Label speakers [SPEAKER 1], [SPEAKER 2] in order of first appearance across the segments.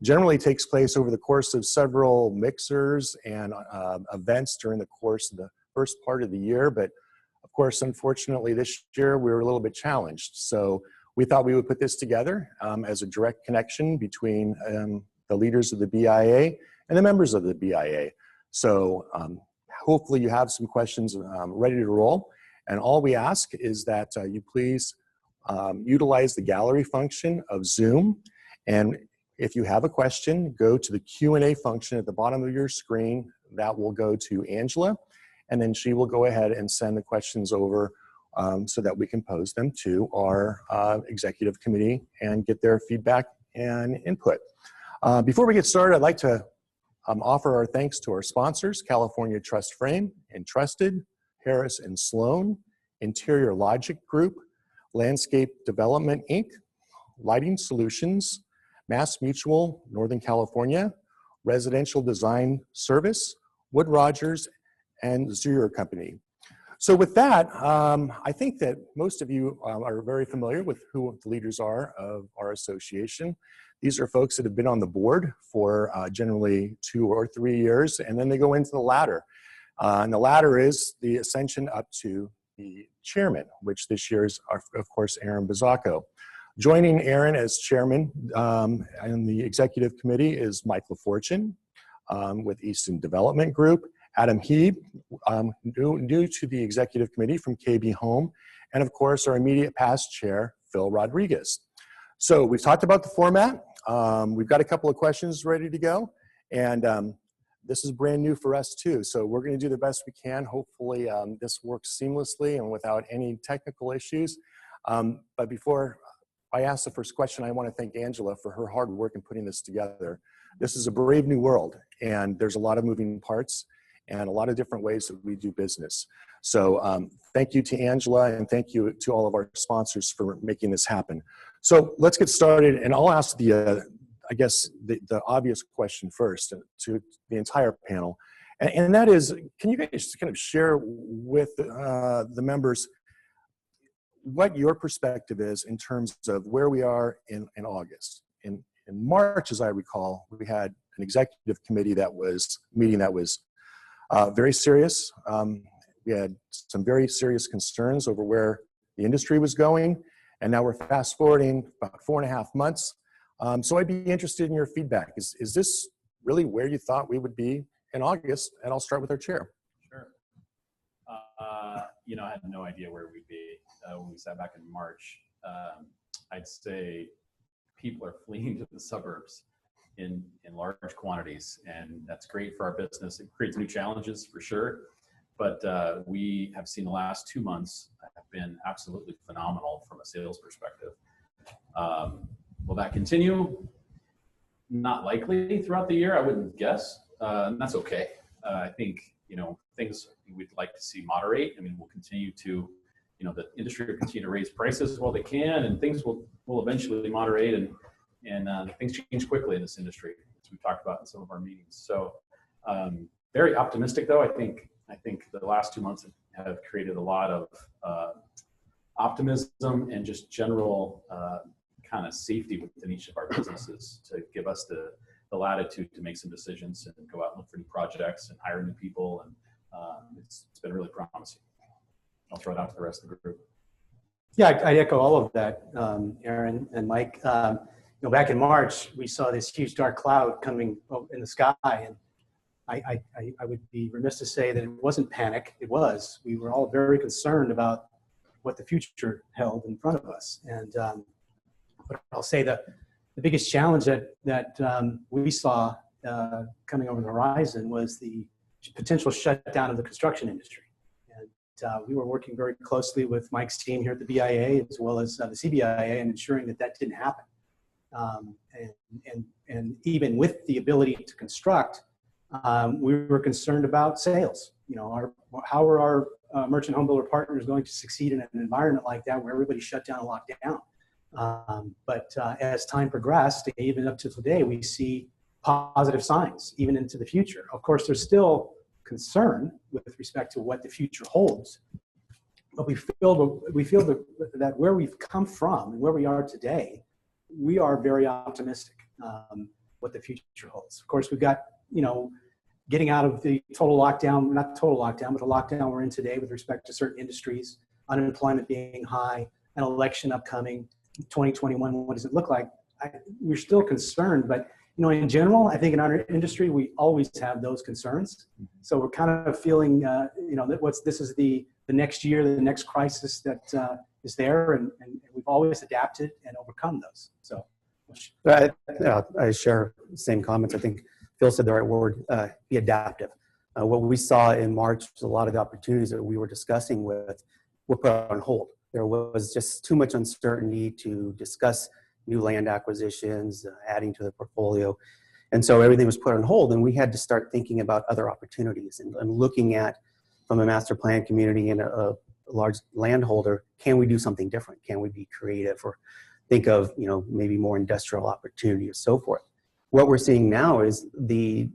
[SPEAKER 1] generally takes place over the course of several mixers and events during the course of the first part of the year. But of course, unfortunately, this year we were a little bit challenged. So we thought we would put this together as a direct connection between the leaders of the BIA and the members of the BIA. So hopefully you have some questions ready to roll. And all we ask is that you please utilize the gallery function of Zoom. And if you have a question, go to the Q&A function at the bottom of your screen. That will go to Angela, and then she will go ahead and send the questions over so that we can pose them to our executive committee and get their feedback and input. Before we get started, I'd like to offer our thanks to our sponsors, California Trust Frame, Entrusted, Harris and Sloan, Interior Logic Group, Landscape Development, Inc., Lighting Solutions, Mass Mutual, Northern California, Residential Design Service, Wood Rogers, and Zero Company. So with that, I think that most of you are very familiar with who the leaders are of our association. These are folks that have been on the board for generally 2 or 3 years, and then they go into the ladder. And the ladder is the ascension up to the chairman, which this year is, of course, Aaron Bazzacco. Joining Aaron as chairman in the executive committee is Mike LaFortune with Easton Development Group, Adam Heeb, new to the executive committee from KB Home, and of course our immediate past chair, Phil Rodriguez. So we've talked about the format. We've got a couple of questions ready to go, and this is brand new for us too. So we're going to do the best we can. Hopefully this works seamlessly and without any technical issues. But before I ask the first question, I want to thank Angela for her hard work in putting this together. This is a brave new world, and there's a lot of moving parts and a lot of different ways that we do business. So thank you to Angela, and thank you to all of our sponsors for making this happen. So let's get started, and I'll ask the, I guess, the obvious question first to the entire panel. And that is, can you guys kind of share with the members what your perspective is in terms of where we are in August? In March, as I recall, we had an executive committee meeting that was very serious. We had some very serious concerns over where the industry was going, and now we're fast forwarding about 4.5 months. So I'd be interested in your feedback. Is this really where you thought we would be in August? And I'll start with our chair.
[SPEAKER 2] Sure. You know, I had no idea where we'd be when we sat back in March. I'd say people are fleeing to the suburbs in large quantities, and that's great for our business. It creates new challenges for sure, but we have seen the last 2 months have been absolutely phenomenal from a sales perspective. Will that continue? Not likely throughout the year, I wouldn't guess, and that's okay. I think, you know, things we'd like to see moderate. I mean, we'll continue to, you know, the industry will continue to raise prices while they can, and things will eventually moderate, and things change quickly in this industry, as we've talked about in some of our meetings. So very optimistic, though. I think the last 2 months have created a lot of optimism and just general kind of safety within each of our businesses to give us the latitude to make some decisions and go out and look for new projects and hire new people, and it's been really promising. I'll throw it out to the rest of the group.
[SPEAKER 3] Yeah, I echo all of that, Aaron and Mike. You know, back in March, we saw this huge dark cloud coming in the sky, and I would be remiss to say that it wasn't panic. It was. We were all very concerned about what the future held in front of us. And but I'll say that the biggest challenge that we saw coming over the horizon was the potential shutdown of the construction industry. And we were working very closely with Mike's team here at the BIA, as well as the CBIA, and ensuring that that didn't happen. And even with the ability to construct, we were concerned about sales. You know, how are our merchant home builder partners going to succeed in an environment like that where everybody's shut down and locked down? But as time progressed, even up to today, we see positive signs even into the future. Of course, there's still concern with respect to what the future holds, but we feel that where we've come from and where we are today, we are very optimistic. what the future holds. Of course, we've got, getting out of the total lockdown, not total lockdown, but the lockdown we're in today with respect to certain industries, unemployment being high, an election upcoming, 2021, what does it look like? We're still concerned, but in general, I think in our industry, we always have those concerns. So we're kind of feeling, that this is the next year, the next crisis that is there, and we've always adapted and overcome those. So
[SPEAKER 4] I share the same comments. I think Phil said the right word, be adaptive. What we saw in March was a lot of the opportunities that we were discussing were put on hold. There was just too much uncertainty to discuss new land acquisitions, adding to the portfolio. And so everything was put on hold, and we had to start thinking about other opportunities and looking at, from a master plan community and a large landholder, can we do something different? Can we be creative or think of, maybe more industrial opportunity or so forth? What we're seeing now is the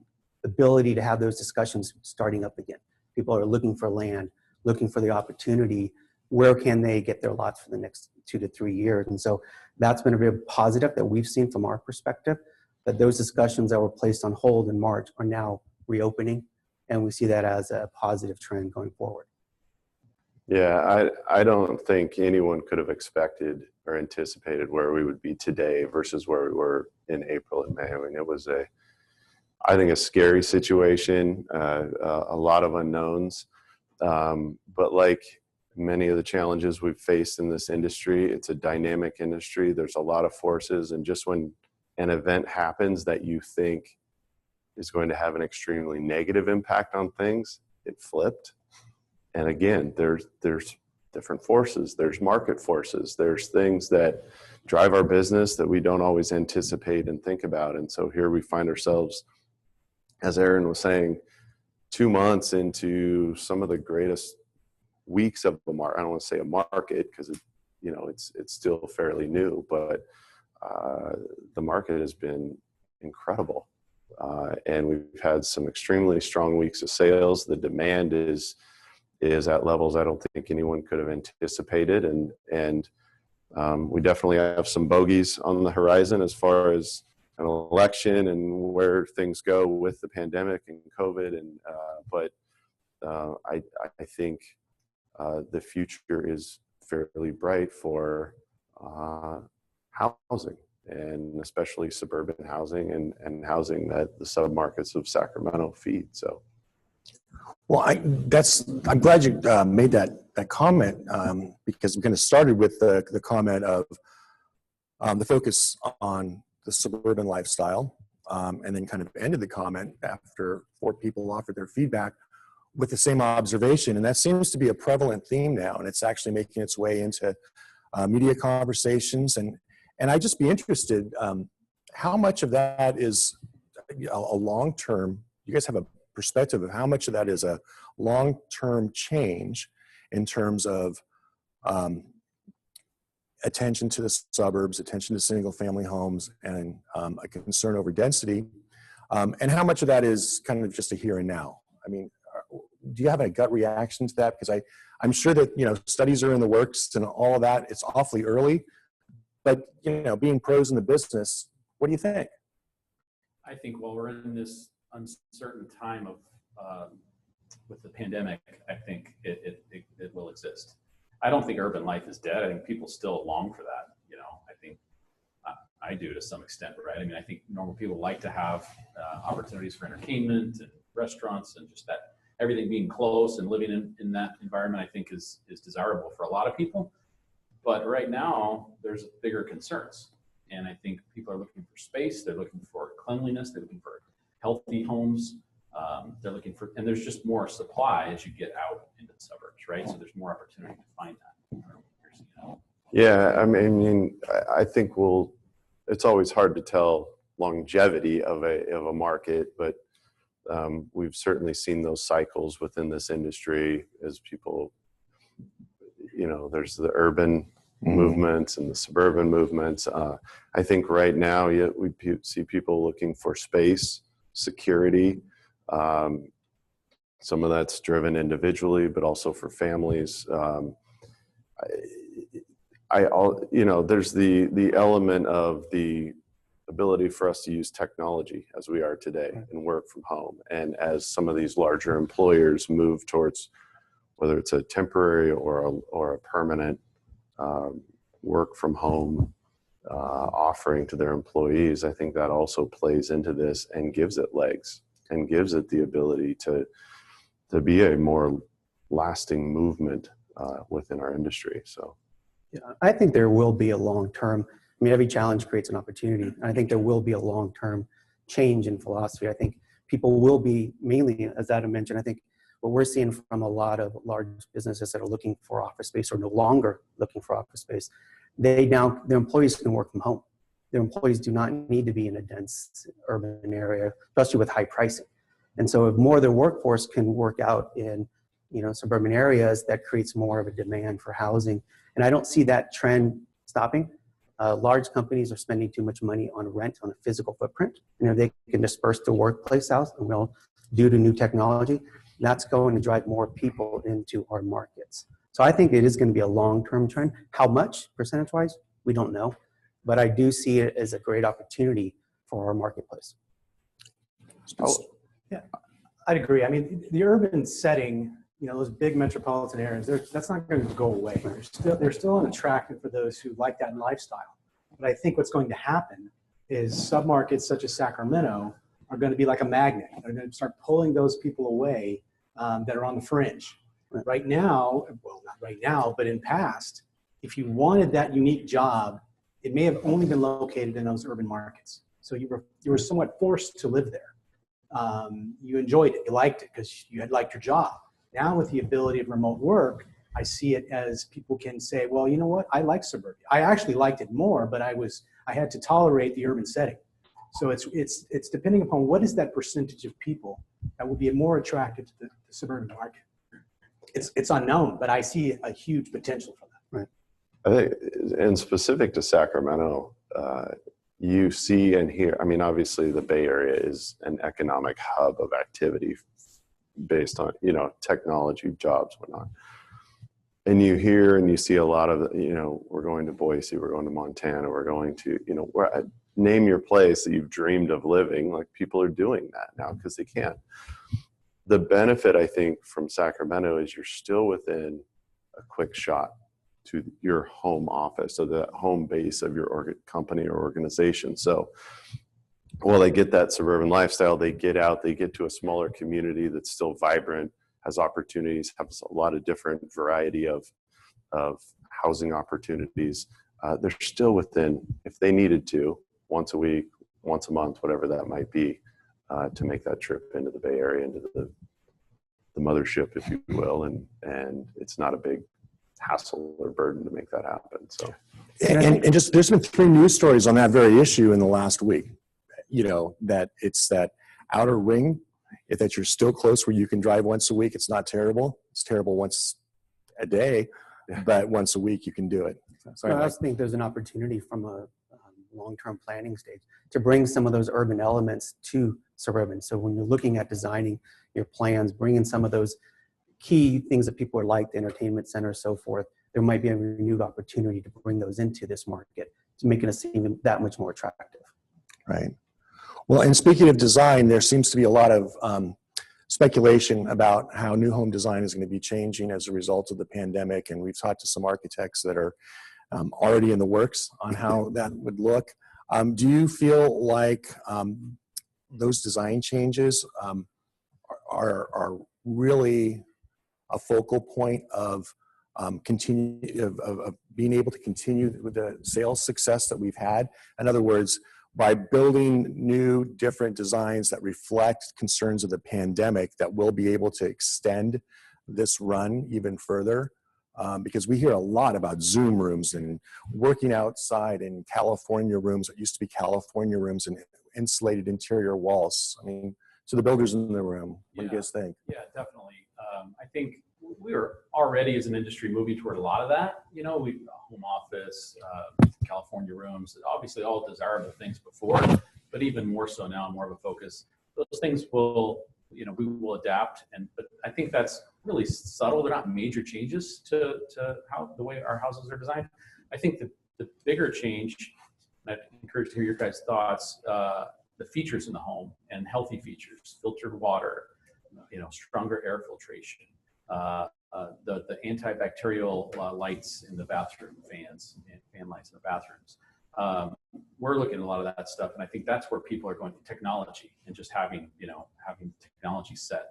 [SPEAKER 4] ability to have those discussions starting up again. People are looking for land, looking for the opportunity. Where can they get their lots for the next 2 to 3 years? And so that's been a real positive that we've seen from our perspective, that those discussions that were placed on hold in March are now reopening, and we see that as a positive trend going forward.
[SPEAKER 5] Yeah, I don't think anyone could have expected or anticipated where we would be today versus where we were in April and May. I mean, it was I think a scary situation, a lot of unknowns, but like many of the challenges we've faced in this industry, it's a dynamic industry. There's a lot of forces, and just when an event happens that you think is going to have an extremely negative impact on things, it flipped. And again, there's different forces. There's market forces. There's things that drive our business that we don't always anticipate and think about. And so here we find ourselves, as Aaron was saying, 2 months into some of the greatest weeks of the market. I don't want to say a market because it's still fairly new, but the market has been incredible. And we've had some extremely strong weeks of sales. The demand is at levels I don't think anyone could have anticipated. And we definitely have some bogeys on the horizon as far as an election and where things go with the pandemic and COVID. And but I think the future is fairly bright for housing, and especially suburban housing and housing that the submarkets of Sacramento feed. So.
[SPEAKER 1] Well, I'm glad you made that comment, because we kind of started with the comment of the focus on the suburban lifestyle, and then kind of ended the comment after 4 people offered their feedback with the same observation. And that seems to be a prevalent theme now, and it's actually making its way into media conversations. And I'd just be interested, how much of that is a long-term, you guys have a perspective of how much of that is a long-term change in terms of attention to the suburbs, attention to single-family homes, and a concern over density, and how much of that is kind of just a here and now? I mean, do you have a gut reaction to that? Because I'm sure that studies are in the works and all of that. It's awfully early, but being pros in the business, what do you think?
[SPEAKER 2] I think while we're in this uncertain time of with the pandemic, I think it will exist. I don't think urban life is dead. I think people still long for that. I think I do to some extent, right? I mean, I think normal people like to have opportunities for entertainment and restaurants, and just that everything being close and living in that environment, I think is desirable for a lot of people. But right now, there's bigger concerns. And I think people are looking for space. They're looking for cleanliness. They're looking for healthy homes. They're looking for, and there's just more supply as you get out into the suburbs, right? So there's more opportunity to find that.
[SPEAKER 5] Yeah, I mean, I think it's always hard to tell longevity of a market, but we've certainly seen those cycles within this industry as people, there's the urban movements and the suburban movements. I think right now we see people looking for space, security. Some of that's driven individually, but also for families. There's the element of the ability for us to use technology as we are today and work from home. And as some of these larger employers move towards whether it's a temporary or a permanent work from home offering to their employees, I think that also plays into this and gives it legs and gives it the ability to be a more lasting movement within our industry. So,
[SPEAKER 4] Yeah, I think there will be a long-term, I mean, every challenge creates an opportunity. I think there will be a long-term change in philosophy. I think people will be mainly, as Adam mentioned, I think what we're seeing from a lot of large businesses that are looking for office space or no longer looking for office space, their employees can work from home. Their employees do not need to be in a dense urban area, especially with high pricing. And so if more of their workforce can work out in, suburban areas, that creates more of a demand for housing. And I don't see that trend stopping. Large companies are spending too much money on rent on a physical footprint. If they can disperse the workplace out, due to new technology, that's going to drive more people into our markets. So I think it is going to be a long-term trend. How much, percentage-wise, we don't know. But I do see it as a great opportunity for our marketplace.
[SPEAKER 3] Yeah, I'd agree. I mean, the urban setting, those big metropolitan areas, that's not going to go away. They're still an attractive for those who like that lifestyle. But I think what's going to happen is submarkets such as Sacramento are going to be like a magnet. They're going to start pulling those people away that are on the fringe. Right now, well, not right now, but in past, if you wanted that unique job, it may have only been located in those urban markets. So you were somewhat forced to live there. You enjoyed it, you liked it because you had liked your job. Now with the ability of remote work, I see it as people can say, well, you know what, I like suburbia. I actually liked it more, but I had to tolerate the urban setting. So it's depending upon what is that percentage of people that will be more attracted to the suburban market. It's unknown, but I see a huge potential for that.
[SPEAKER 4] Right.
[SPEAKER 5] I think, and specific to Sacramento, you see and hear, I mean, obviously the Bay Area is an economic hub of activity based on, technology, jobs, whatnot. And you hear and you see a lot of, we're going to Boise, we're going to Montana, we're going to, name your place that you've dreamed of living. Like people are doing that now because they can. The benefit, I think, from Sacramento is you're still within a quick shot to your home office, so the home base of your company or organization. So while they get that suburban lifestyle, they get out, they get to a smaller community that's still vibrant, has opportunities, has a lot of different variety of housing opportunities. They're still within, if they needed to, once a week, once a month, whatever that might be, to make that trip into the Bay Area, into the mothership, if you will, and it's not a big hassle or burden to make that happen. So,
[SPEAKER 1] and just there's been 3 news stories on that very issue in the last week. That it's that outer ring, that you're still close where you can drive once a week. It's not terrible. It's terrible once a day, but once a week you can do it.
[SPEAKER 4] So I also think there's an opportunity from a long-term planning stage to bring some of those urban elements to suburban. So when you're looking at designing your plans, bringing some of those key things that people are like, the entertainment center, so forth, there might be a renewed opportunity to bring those into this market to make it seem that much more attractive.
[SPEAKER 1] Right. Well, and speaking of design, there seems to be a lot of speculation about how new home design is going to be changing as a result of the pandemic. And we've talked to some architects that are already in the works on how that would look. Do you feel like those design changes are really a focal point of being able to continue with the sales success that we've had? In other words, by building new, different designs that reflect concerns of the pandemic, that we'll be able to extend this run even further. Because we hear a lot about Zoom rooms and working outside in California rooms that used to be California rooms and insulated interior walls. I mean, to the builders in the room, what do you guys think?
[SPEAKER 2] Yeah, definitely. I think we were already as an industry moving toward a lot of that. We home office, California rooms, obviously all desirable things before, but even more so now, more of a focus. Those things will, we will adapt, but I think that's really subtle. They're not major changes to how the way our houses are designed. I think the bigger change and I'd encourage to hear your guys' thoughts. The features in the home and healthy features, filtered water, stronger air filtration, the antibacterial lights in the bathroom, fans and fan lights in the bathrooms. We're looking at a lot of that stuff, and I think that's where people are going to technology and just having technology set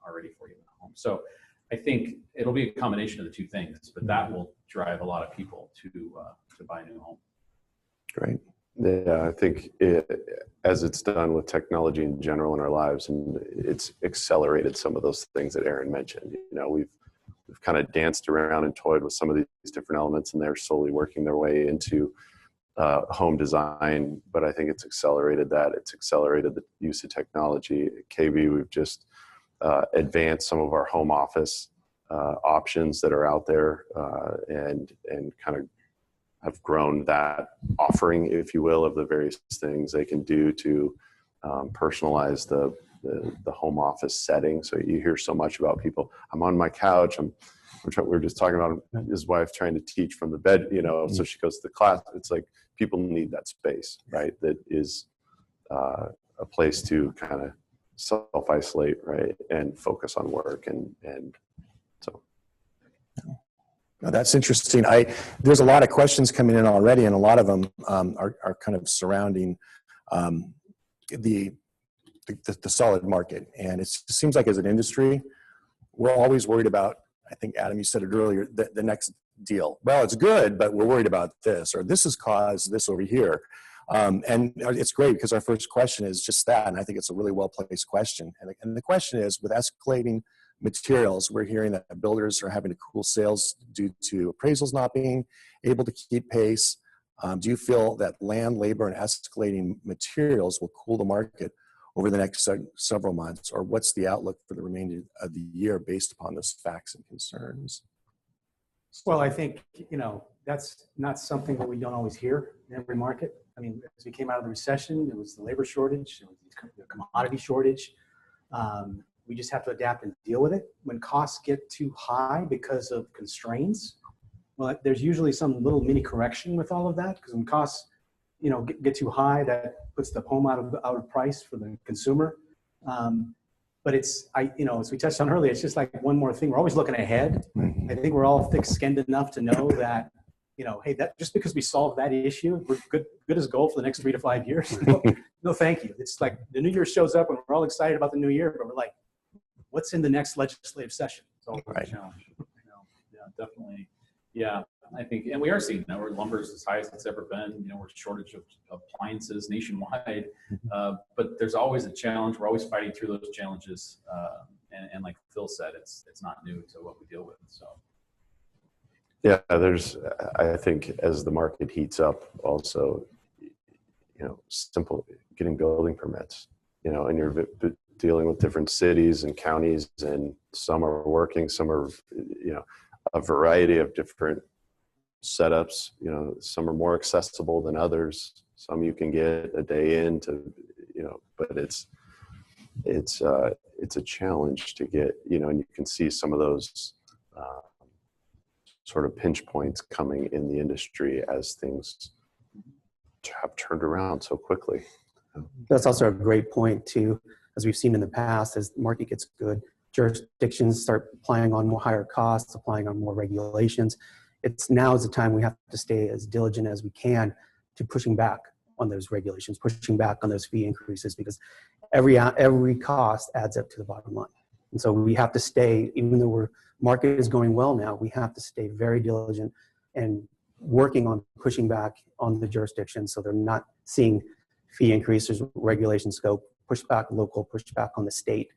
[SPEAKER 2] already for you in the home. So I think it'll be a combination of the two things, but that will drive a lot of people to buy a new home.
[SPEAKER 1] Great.
[SPEAKER 5] Yeah, I think as it's done with technology in general in our lives, and it's accelerated some of those things that Aaron mentioned. We've kind of danced around and toyed with some of these different elements, and they're slowly working their way into home design. But I think it's accelerated that. It's accelerated the use of technology. At KB, we've just advanced some of our home office options that are out there, and kind of have grown that offering, if you will, of the various things they can do to personalize the home office setting. So you hear so much about people. I'm on my couch. we were just talking about his wife trying to teach from the bed, so she goes to the class. It's like people need that space, right? That is a place to kind of self-isolate, right? And focus on work. And so.
[SPEAKER 1] Now, that's interesting. There's a lot of questions coming in already, and a lot of them are kind of surrounding the solid market. And it seems like as an industry, we're always worried about, I think, Adam, you said it earlier, the next deal. Well, it's good, but we're worried about this, or this has caused this over here. And it's great because our first question is just that, and I think it's a really well-placed question. And the question is, with escalating materials, we're hearing that builders are having to cool sales due to appraisals not being able to keep pace. Do you feel that land, labor, and escalating materials will cool the market over the next several months, or what's the outlook for the remainder of the year based upon those facts and concerns?
[SPEAKER 3] Well, I think, that's not something that we don't always hear in every market. I mean, as we came out of the recession, there was the labor shortage, there was the commodity shortage. We just have to adapt and deal with it. When costs get too high because of constraints, well, there's usually some little mini correction with all of that, because when costs, get too high, that puts the home out of price for the consumer. But as we touched on earlier, it's just like one more thing. We're always looking ahead. I think we're all thick-skinned enough to know that, hey, that just because we solve that issue, we're good as gold for the next 3 to 5 years. No, thank you. It's like the new year shows up and we're all excited about the new year, but we're like, what's in the next legislative session? It's all
[SPEAKER 2] Right. Challenge. Yeah, definitely. Yeah, I think, and we are seeing that where lumber is as high as it's ever been. We're shortage of appliances nationwide, but there's always a challenge. We're always fighting through those challenges, and like Phil said, it's not new to what we deal with. So.
[SPEAKER 5] Yeah, I think as the market heats up, also, simple getting building permits, and you're dealing with different cities and counties, and some are working, some are, a variety of different setups. Some are more accessible than others. Some you can get a day in to, but it's a challenge to get, and you can see some of those sort of pinch points coming in the industry as things have turned around so quickly.
[SPEAKER 4] That's also a great point too, as we've seen in the past. As the market gets good, jurisdictions start applying on more higher costs, applying on more regulations. Now is the time we have to stay as diligent as we can to pushing back on those regulations, pushing back on those fee increases, because every cost adds up to the bottom line. And so we have to stay, even though market is going well now, we have to stay very diligent and working on pushing back on the jurisdictions so they're not seeing fee increases, regulation scope, push back local, push back on the state.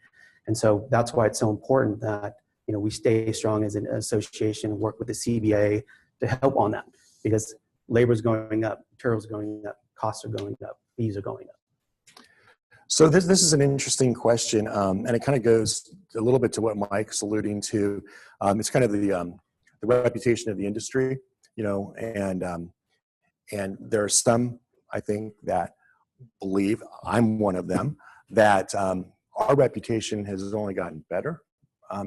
[SPEAKER 4] And so that's why it's so important that we stay strong as an association, work with the CBA to help on that, because labor is going up, materials are going up, costs are going up, fees are going up.
[SPEAKER 1] So this is an interesting question, and it kind of goes a little bit to what Mike's alluding to. It's kind of the reputation of the industry, and there are some, I think, that believe, I'm one of them, that our reputation has only gotten better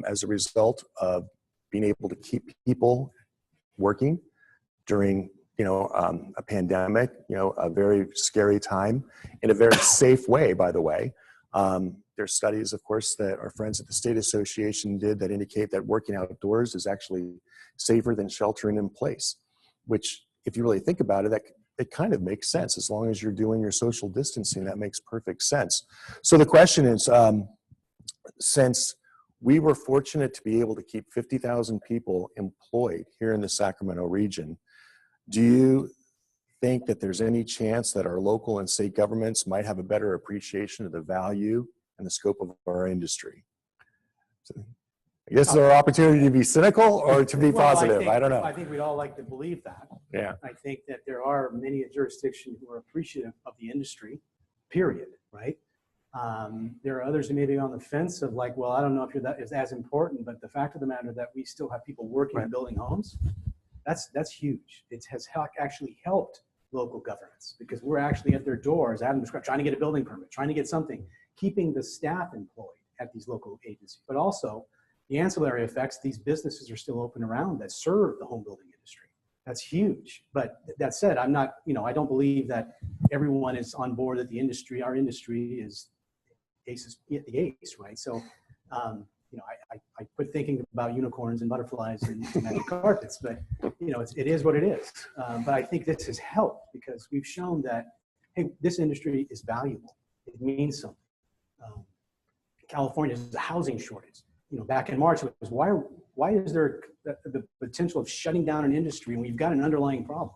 [SPEAKER 1] as a result of being able to keep people working during a pandemic, a very scary time in a very safe way, by the way. There's studies, of course, that our friends at the State Association did that indicate that working outdoors is actually safer than sheltering in place, which, if you really think about it, it kind of makes sense. As long as you're doing your social distancing, that makes perfect sense. So the question is, since we were fortunate to be able to keep 50,000 people employed here in the Sacramento region, do you think that there's any chance that our local and state governments might have a better appreciation of the value and the scope of our industry? So I guess it's our opportunity to be cynical or to be positive. I don't know.
[SPEAKER 3] I think we'd all like to believe that.
[SPEAKER 1] Yeah.
[SPEAKER 3] I think that there are many jurisdictions who are appreciative of the industry, period, right? There are others who may be on the fence of like, well, I don't know if that is as important, but the fact of the matter that we still have people working and building homes, that's huge. It has actually helped local governments because we're actually at their doors, Adam described, trying to get a building permit, trying to get something, keeping the staff employed at these local agencies, but also the ancillary effects, these businesses are still open around that serve the home building industry. That's huge. But that said, I'm not, I don't believe that everyone is on board that our industry is the ace, right? So, I quit thinking about unicorns and butterflies and magic carpets, but, it is what it is. But I think this has helped because we've shown that, hey, this industry is valuable. It means something. California has a housing shortage. Back in March, it was why is there the potential of shutting down an industry when we've got an underlying problem?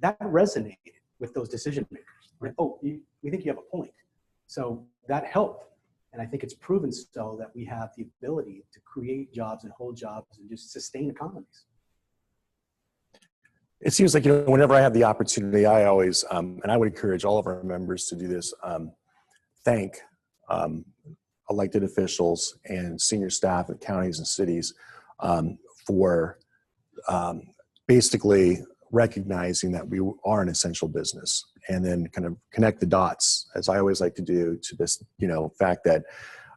[SPEAKER 3] That resonated with those decision makers. Like, oh, we think you have a point. So that helped. And I think it's proven so that we have the ability to create jobs and hold jobs and just sustain economies.
[SPEAKER 1] It seems like, whenever I have the opportunity, I always, and I would encourage all of our members to do this, thank elected officials and senior staff at counties and cities for basically recognizing that we are an essential business, and then kind of connect the dots, as I always like to do, to this, fact that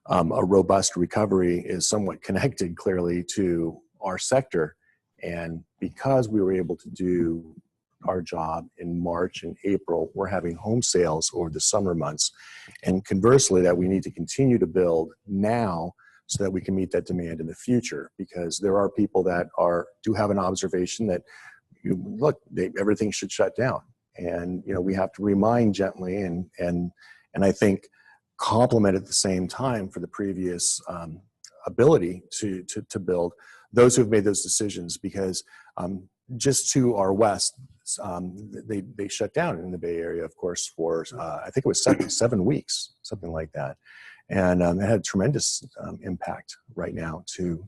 [SPEAKER 1] a robust recovery is somewhat connected clearly to our sector. And because we were able to do our job in March and April, we're having home sales over the summer months. And conversely, that we need to continue to build now so that we can meet that demand in the future, because there are people that do have an observation that, everything should shut down. And, we have to remind gently and I think compliment at the same time for the previous ability to build those who have made those decisions, because just to our west, they shut down in the Bay Area, of course, for I think it was 7 weeks, something like that, and it had tremendous impact right now to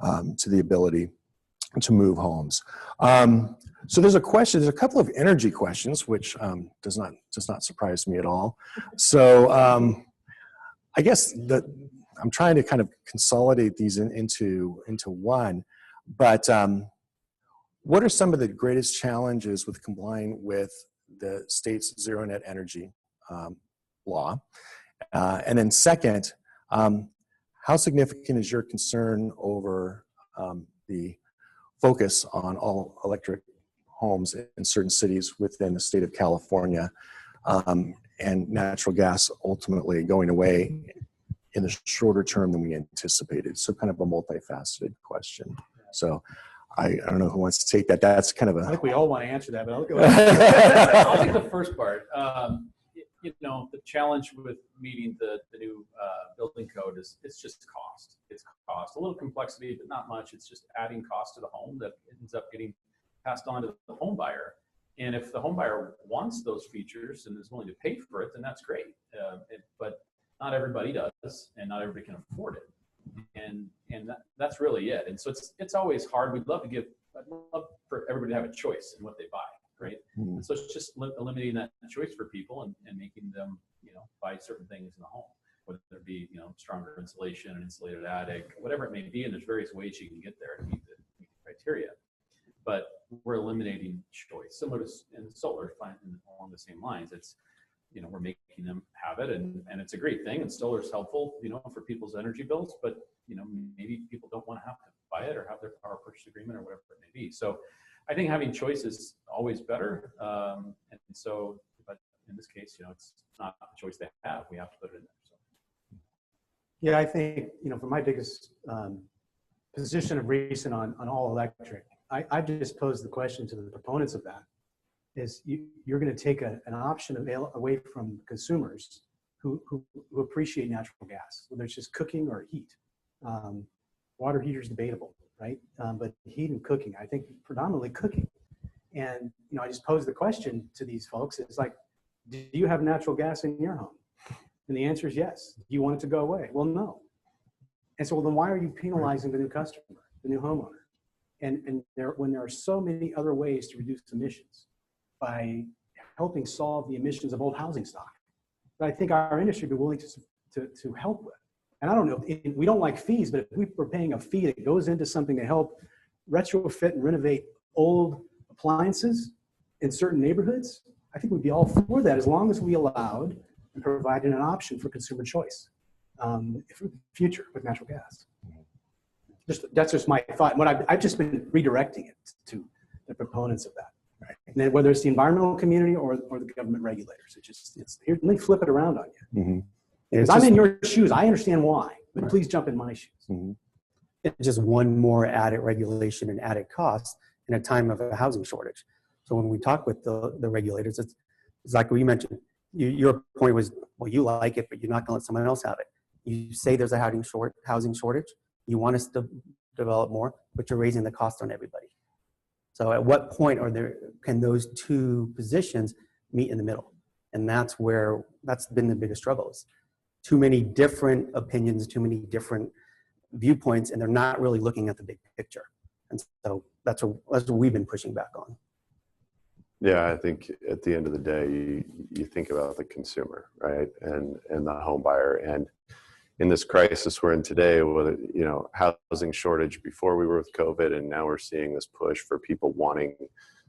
[SPEAKER 1] the ability to move homes. So there's a couple of energy questions, which does not surprise me at all. So I guess that I'm trying to kind of consolidate these into one, but what are some of the greatest challenges with complying with the state's zero net energy law? And then second, how significant is your concern over the focus on all electric homes in certain cities within the state of California, and natural gas ultimately going away in the shorter term than we anticipated? So kind of a multifaceted question. So I don't know who wants to take that. That's kind of
[SPEAKER 3] I think we all want to answer that, but I'll go
[SPEAKER 2] I'll take the first part. The challenge with meeting the new building code is it's just cost. It's cost, a little complexity, but not much. It's just adding cost to the home that ends up getting passed on to the home buyer. And if the home buyer wants those features and is willing to pay for it, then that's great. But not everybody does, and not everybody can afford it. And that's really it. And so it's always hard. I'd love for everybody to have a choice in what they buy, right? Mm-hmm. So it's just eliminating that choice for people and making them, buy certain things in the home, whether it be, stronger insulation, an insulated attic, whatever it may be. And there's various ways you can get there to meet the criteria. But we're eliminating choice, similar to in solar, along the same lines. It's, we're making them have it, and it's a great thing. And solar is helpful, for people's energy bills, but, maybe people don't want to have to buy it or have their power purchase agreement or whatever it may be. So I think having choice is always better. And so, but in this case, it's not a choice they have. We have to put it in there. So.
[SPEAKER 3] Yeah, I think, for my biggest position of recent on all electric, I've just posed the question to the proponents of that, is you're going to take an option away from consumers who appreciate natural gas, whether it's just cooking or heat. Water heater is debatable, right? But heat and cooking, I think predominantly cooking. And, I just posed the question to these folks. It's like, do you have natural gas in your home? And the answer is yes. Do you want it to go away? Well, no. And so, then why are you penalizing the new customer, the new homeowner? And when there are so many other ways to reduce emissions by helping solve the emissions of old housing stock, that I think our industry would be willing to help with. And I don't know, we don't like fees, but if we were paying a fee that goes into something to help retrofit and renovate old appliances in certain neighborhoods, I think we'd be all for that, as long as we allowed and provided an option for consumer choice for the future with natural gas. That's just my thought. I've just been redirecting it to the proponents of that. Right. And then whether it's the environmental community or the government regulators, it's here. Let me flip it around on you.
[SPEAKER 4] Mm-hmm.
[SPEAKER 3] Because I'm in your shoes. I understand why, but please jump in my shoes.
[SPEAKER 4] Mm-hmm. It's just one more added regulation and added cost in a time of a housing shortage. So when we talk with the regulators, it's like what you mentioned. Your point was, well, you like it, but you're not going to let someone else have it. You say there's a housing shortage. You want us to develop more, but you're raising the cost on everybody. So at what point can those two positions meet in the middle? And that's been the biggest struggle. Is too many different opinions, too many different viewpoints, and they're not really looking at the big picture. And so that's what we've been pushing back on.
[SPEAKER 5] Yeah, I think at the end of the day, you think about the consumer, right, and the home buyer. And in this crisis we're in today, with housing shortage before we were with COVID, and now we're seeing this push for people wanting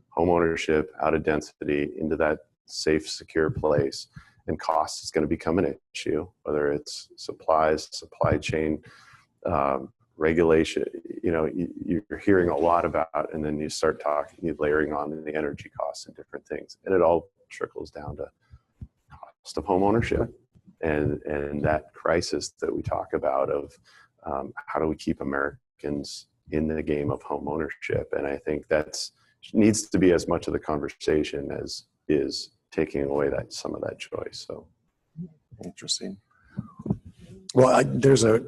[SPEAKER 5] home ownership out of density into that safe, secure place. And cost is going to become an issue, whether it's supplies, supply chain, regulation. You're hearing a lot about, and then you start layering on the energy costs and different things, and it all trickles down to cost of home ownership and that crisis that we talk about of how do we keep Americans in the game of home ownership. And I think that needs to be as much of the conversation as is taking away some of that choice. So
[SPEAKER 1] interesting. Well, there's a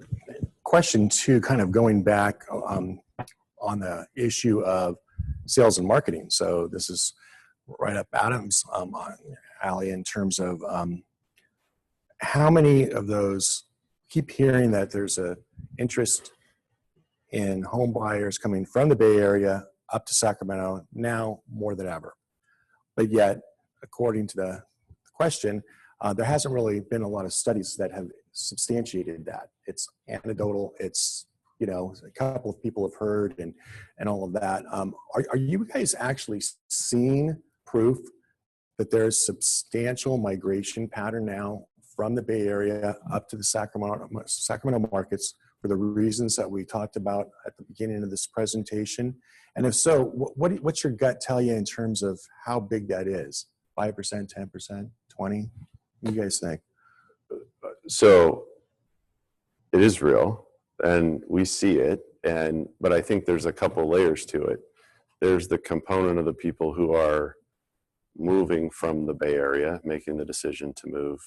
[SPEAKER 1] question too, kind of going back on the issue of sales and marketing. So this is right up Adam's alley in terms of how many of those keep hearing that there's a interest in home buyers coming from the Bay Area up to Sacramento now more than ever. But yet, according to the question, there hasn't really been a lot of studies that have substantiated that. It's anecdotal. It's, a couple of people have heard and all of that. Are you guys actually seeing proof that there's substantial migration pattern now from the Bay Area up to the Sacramento markets for the reasons that we talked about at the beginning of this presentation? And if so, what's your gut tell you in terms of how big that is? 5%, 10%, 20%? What do you guys think?
[SPEAKER 5] So it is real, and we see it, but I think there's a couple layers to it. There's the component of the people who are moving from the Bay Area, making the decision to move,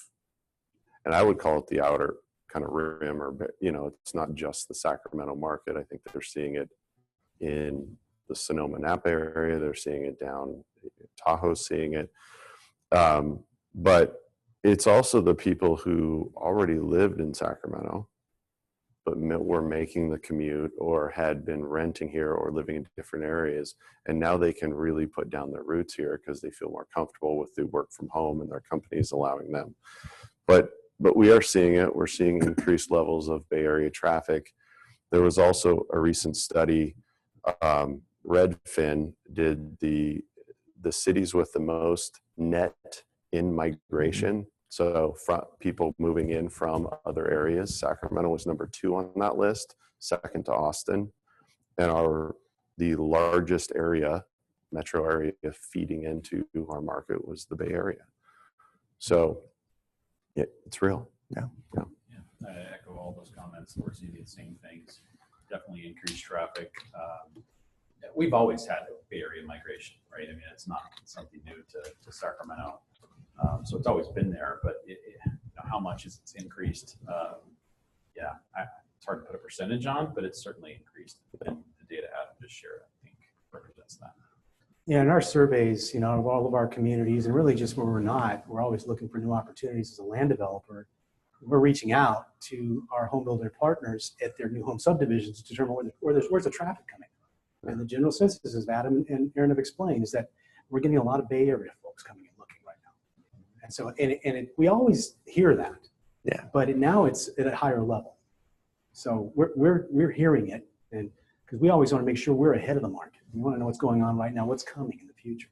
[SPEAKER 5] and I would call it the outer kind of rim, or it's not just the Sacramento market. I think they're seeing it in the Sonoma Napa area. They're seeing it down Tahoe, seeing it. But it's also the people who already lived in Sacramento, but were making the commute or had been renting here or living in different areas. And now they can really put down their roots here because they feel more comfortable with the work from home and their companies allowing them. But we are seeing it. We're seeing increased levels of Bay Area traffic. There was also a recent study, Redfin did the cities with the most net in migration. So people moving in from other areas. Sacramento was number 2 on that list, second to Austin. And the largest area metro area feeding into our market was the Bay Area. So it's real.
[SPEAKER 2] Yeah, I echo all those comments. We're seeing the same things. Definitely increased traffic. We've always had Bay Area migration, right? I mean, it's not something new to Sacramento. So it's always been there, but how much is it's increased? It's hard to put a percentage on, but it's certainly increased. And the data Adam just shared, I think, represents that.
[SPEAKER 3] Yeah, in our surveys, of all of our communities, and really just where we're not, we're always looking for new opportunities as a land developer. We're reaching out to our home builder partners at their new home subdivisions to determine where's the traffic coming from. And the general census, as Adam and Aaron have explained, is that we're getting a lot of Bay Area folks coming and looking right now. And so, we always hear that.
[SPEAKER 1] Yeah.
[SPEAKER 3] But now it's at a higher level. So we're hearing it, and because we always want to make sure we're ahead of the market. We want to know what's going on right now, what's coming in the future.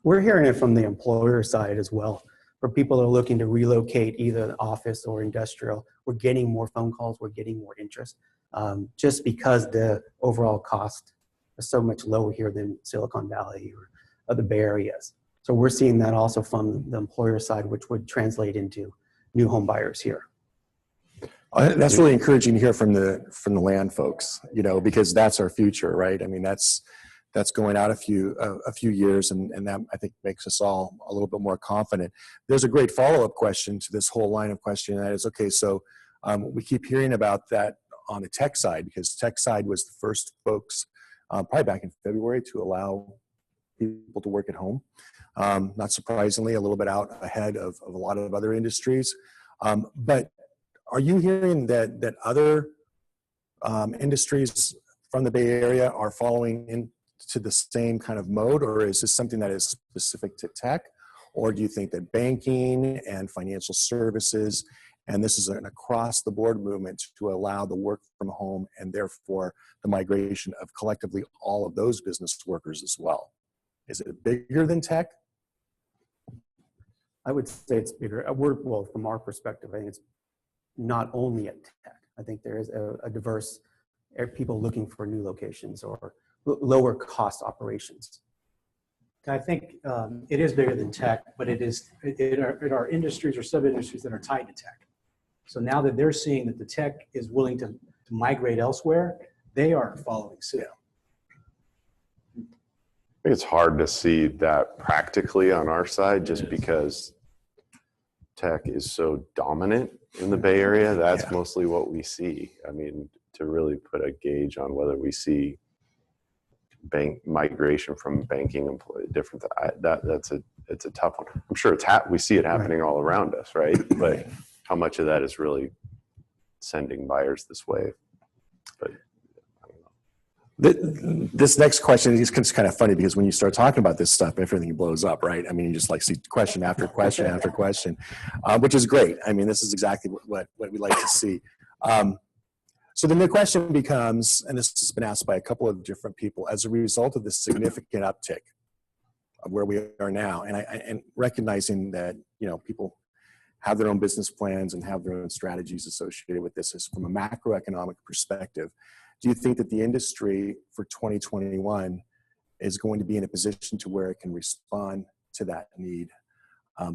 [SPEAKER 4] We're hearing it from the employer side as well. For people that are looking to relocate either office or industrial, we're getting more phone calls, we're getting more interest, just because the overall cost is so much lower here than Silicon Valley or other Bay Areas. So we're seeing that also from the employer side, which would translate into new home buyers here.
[SPEAKER 1] That's really encouraging to hear from the land folks, because that's our future, right? I mean, that's going out a few years, and that I think makes us all a little bit more confident. There's a great follow-up question to this whole line of questioning, and that is, okay, so we keep hearing about that on the tech side, because tech side was the first folks, probably back in February, to allow people to work at home. Not surprisingly, a little bit out ahead of a lot of other industries. But are you hearing that other industries from the Bay Area are following into the same kind of mode, or is this something that is specific to tech? Or do you think that banking and financial services, and this is an across-the-board movement to allow the work from home and therefore the migration of collectively all of those business workers as well? Is it bigger than tech?
[SPEAKER 4] I would say it's bigger. Well, from our perspective, I think it's not only at tech. I think there is a diverse people looking for new locations or lower cost operations.
[SPEAKER 3] I think it is bigger than tech, but it are industries or sub-industries that are tied to tech. So now that they're seeing that the tech is willing to migrate elsewhere, they are following suit.
[SPEAKER 5] I think it's hard to see that practically on our side, just because tech is so dominant in the Bay Area. That's mostly what we see. I mean, to really put a gauge on whether we see bank migration from banking employee different, it's a tough one. I'm sure we see it happening all around us, right? But how much of that is really sending buyers this way? But
[SPEAKER 1] this next question is kind of funny, because when you start talking about this stuff, everything blows up, right? I mean, you just like see question after question after question, which is great. I mean, this is exactly what we like to see. So then the question becomes, and this has been asked by a couple of different people, as a result of this significant uptick of where we are now, and recognizing that people have their own business plans and have their own strategies associated with this, is from a macroeconomic perspective. Do you think that the industry for 2021 is going to be in a position to where it can respond to that need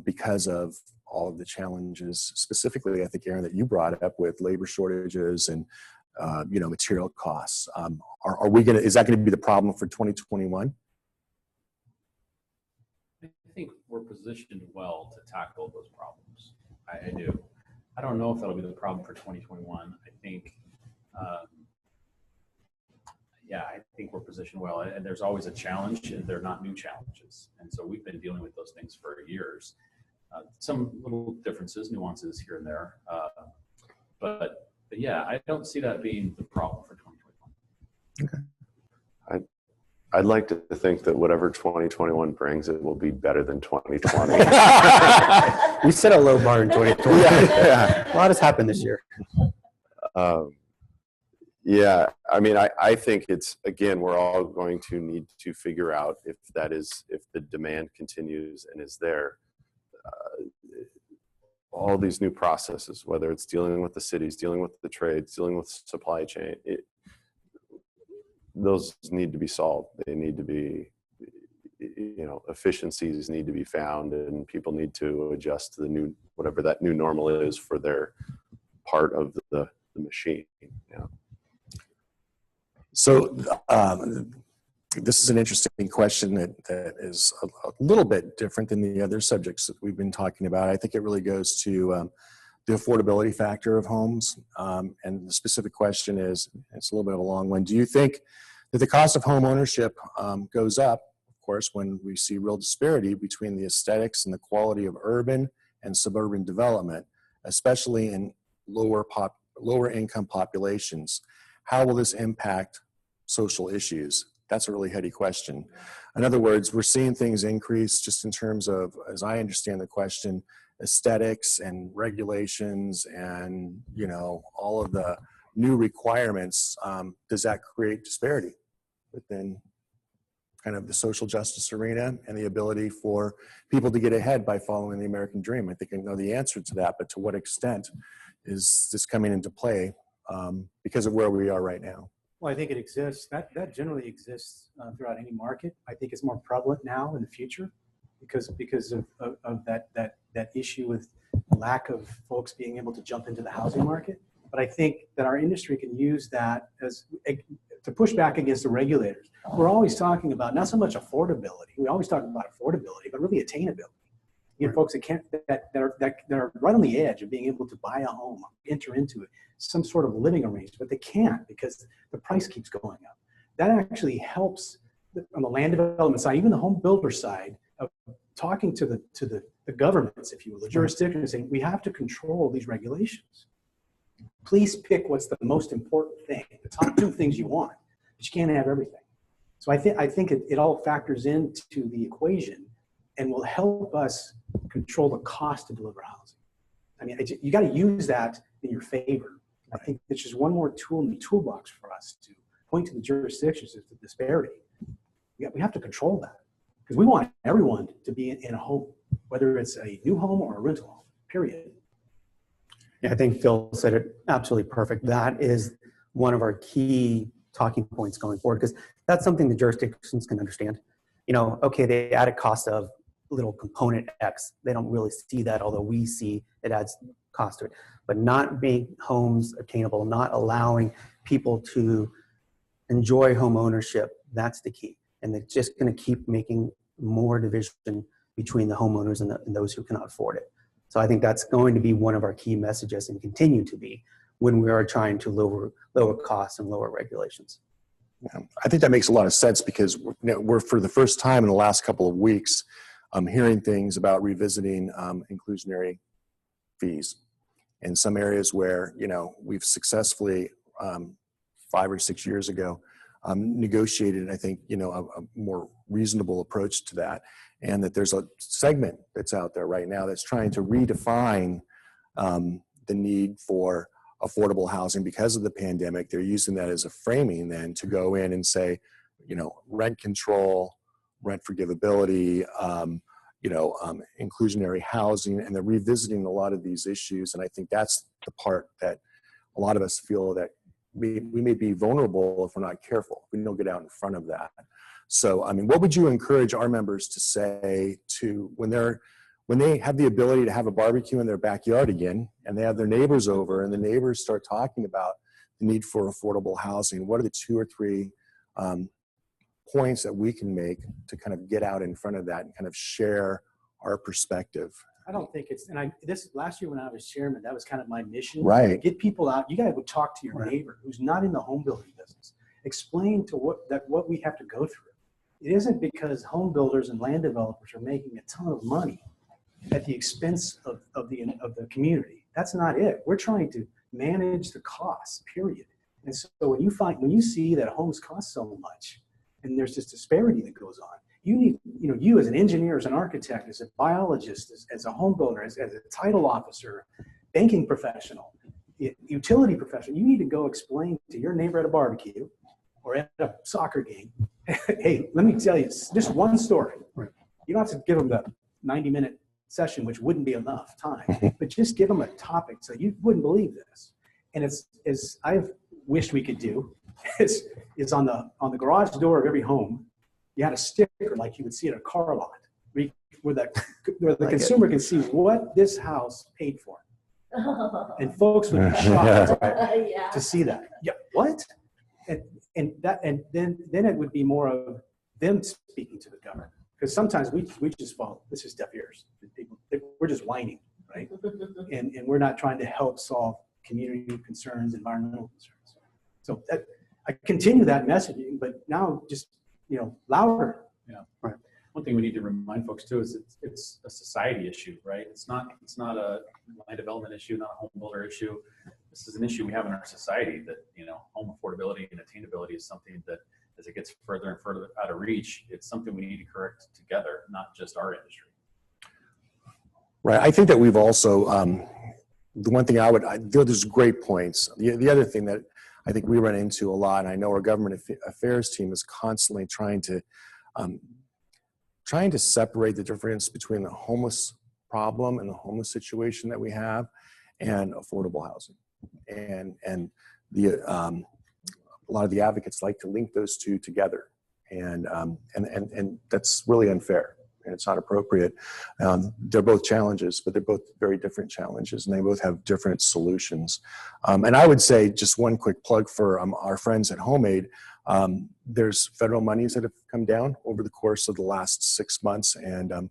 [SPEAKER 1] because of all of the challenges, specifically, I think, Aaron, that you brought up with labor shortages and material costs? Is that going to be the problem for 2021?
[SPEAKER 2] I think we're positioned well to tackle those problems. I do. I don't know if that'll be the problem for 2021. I think, I think we're positioned well. And there's always a challenge, and they're not new challenges. And so we've been dealing with those things for years. Some little differences, nuances here and there. But yeah, I don't see that being the problem for 2021.
[SPEAKER 5] Okay. I'd like to think that whatever 2021 brings, it will be better than 2020.
[SPEAKER 4] We set a low bar in 2020.
[SPEAKER 5] Yeah.
[SPEAKER 4] A lot has happened this year.
[SPEAKER 5] I mean, I think it's, again, we're all going to need to figure out if the demand continues and is there. All these new processes, whether it's dealing with the cities, dealing with the trades, dealing with supply chain, those need to be solved. They need to be, efficiencies need to be found, and people need to adjust to the new, whatever that new normal is for their part of the machine. Yeah.
[SPEAKER 1] So this is an interesting question that is a little bit different than the other subjects that we've been talking about. I think it really goes to the affordability factor of homes. And the specific question is, it's a little bit of a long one. Do you think that the cost of home ownership goes up, of course, when we see real disparity between the aesthetics and the quality of urban and suburban development, especially in lower income populations? How will this impact social issues? That's a really heady question. In other words, we're seeing things increase just in terms of, as I understand the question, aesthetics and regulations and, all of the new requirements. Does that create disparity within kind of the social justice arena and the ability for people to get ahead by following the American dream? I think I know the answer to that, but to what extent is this coming into play because of where we are right now?
[SPEAKER 3] Well, I think it exists. That generally exists throughout any market. I think it's more prevalent now in the future because of that issue with lack of folks being able to jump into the housing market. But I think that our industry can use that as to push back against the regulators. We're always talking about not so much affordability. We always talk about affordability, but really attainability. You know, folks that are right on the edge of being able to buy a home, enter into it, some sort of living arrangement, but they can't because the price keeps going up. That actually helps on the land development side, even the home builder side, of talking to the governments, if you will, the jurisdictions, saying we have to control these regulations. Please pick what's the most important thing, the top two things you want, but you can't have everything. So I think it all factors into the equation and will help us control the cost to deliver housing. I mean, you got to use that in your favor. I think it's just one more tool in the toolbox for us to point to the jurisdictions of the disparity. We have to control that because we want everyone to be in a home, whether it's a new home or a rental home, period.
[SPEAKER 4] Yeah, I think Phil said it absolutely perfect. That is one of our key talking points going forward because that's something the jurisdictions can understand. Okay, they add a cost of little component X. They don't really see that, although we see it adds cost to it. But not being homes attainable, not allowing people to enjoy home ownership, that's the key. And they're just going to keep making more division between the homeowners and those who cannot afford it. So I think that's going to be one of our key messages and continue to be when we are trying to lower costs and lower regulations.
[SPEAKER 1] Yeah, I think that makes a lot of sense because we're for the first time in the last couple of weeks hearing things about revisiting inclusionary fees in some areas where we've successfully 5 or 6 years ago negotiated, I think, a more reasonable approach to that, and that there's a segment that's out there right now that's trying to redefine the need for affordable housing because of the pandemic. They're using that as a framing then to go in and say, rent control, rent forgivability, inclusionary housing, and they're revisiting a lot of these issues. And I think that's the part that a lot of us feel that we may be vulnerable if we're not careful, if we don't get out in front of that. So, I mean, what would you encourage our members to say to when they have the ability to have a barbecue in their backyard again, and they have their neighbors over, and the neighbors start talking about the need for affordable housing? What are the 2 or 3 points that we can make to kind of get out in front of that and kind of share our perspective?
[SPEAKER 3] I don't think it's, and this last year when I was chairman, that was kind of my mission.
[SPEAKER 1] Right.
[SPEAKER 3] Get people out. You got to go talk to your neighbor who's not in the home building business. Explain to what we have to go through. It isn't because home builders and land developers are making a ton of money at the expense of the community. That's not it. We're trying to manage the costs, period. And so when you see that homes cost so much, and there's this disparity that goes on, you need, you as an engineer, as an architect, as a biologist, as a home builder, as a title officer, banking professional, utility professional, you need to go explain to your neighbor at a barbecue or at a soccer game, hey, let me tell you just one story.
[SPEAKER 1] Right.
[SPEAKER 3] You don't have to give them the 90-minute session, which wouldn't be enough time, but just give them a topic so you wouldn't believe this. And it's, as I've wished we could do, is on the garage door of every home, you had a sticker like you would see at a car lot, where the consumer can see what this house paid for. And folks would be shocked
[SPEAKER 6] Yeah.
[SPEAKER 3] to see that. Yeah, what? And then it would be more of them speaking to the government, because sometimes we just fall. This is deaf ears. People, we're just whining, right? And we're not trying to help solve community concerns, environmental concerns. So I continue that messaging, but now just louder.
[SPEAKER 2] One thing we need to remind folks too is it's a society issue, right? It's not a land development issue, not a home builder issue. This is an issue we have in our society that, home affordability and attainability is something that as it gets further and further out of reach, it's something we need to correct together, not just our industry.
[SPEAKER 1] Right. I think that we've also, the one thing there's great points. The other thing that I think we run into a lot, and I know our government affairs team is constantly trying to separate the difference between the homeless problem and the homeless situation that we have and affordable housing. And a lot of the advocates like to link those two together. And that's really unfair, and it's not appropriate. They're both challenges, but they're both very different challenges, and they both have different solutions. And I would say, just one quick plug for our friends at HomeAid. There's federal monies that have come down over the course of the last 6 months, and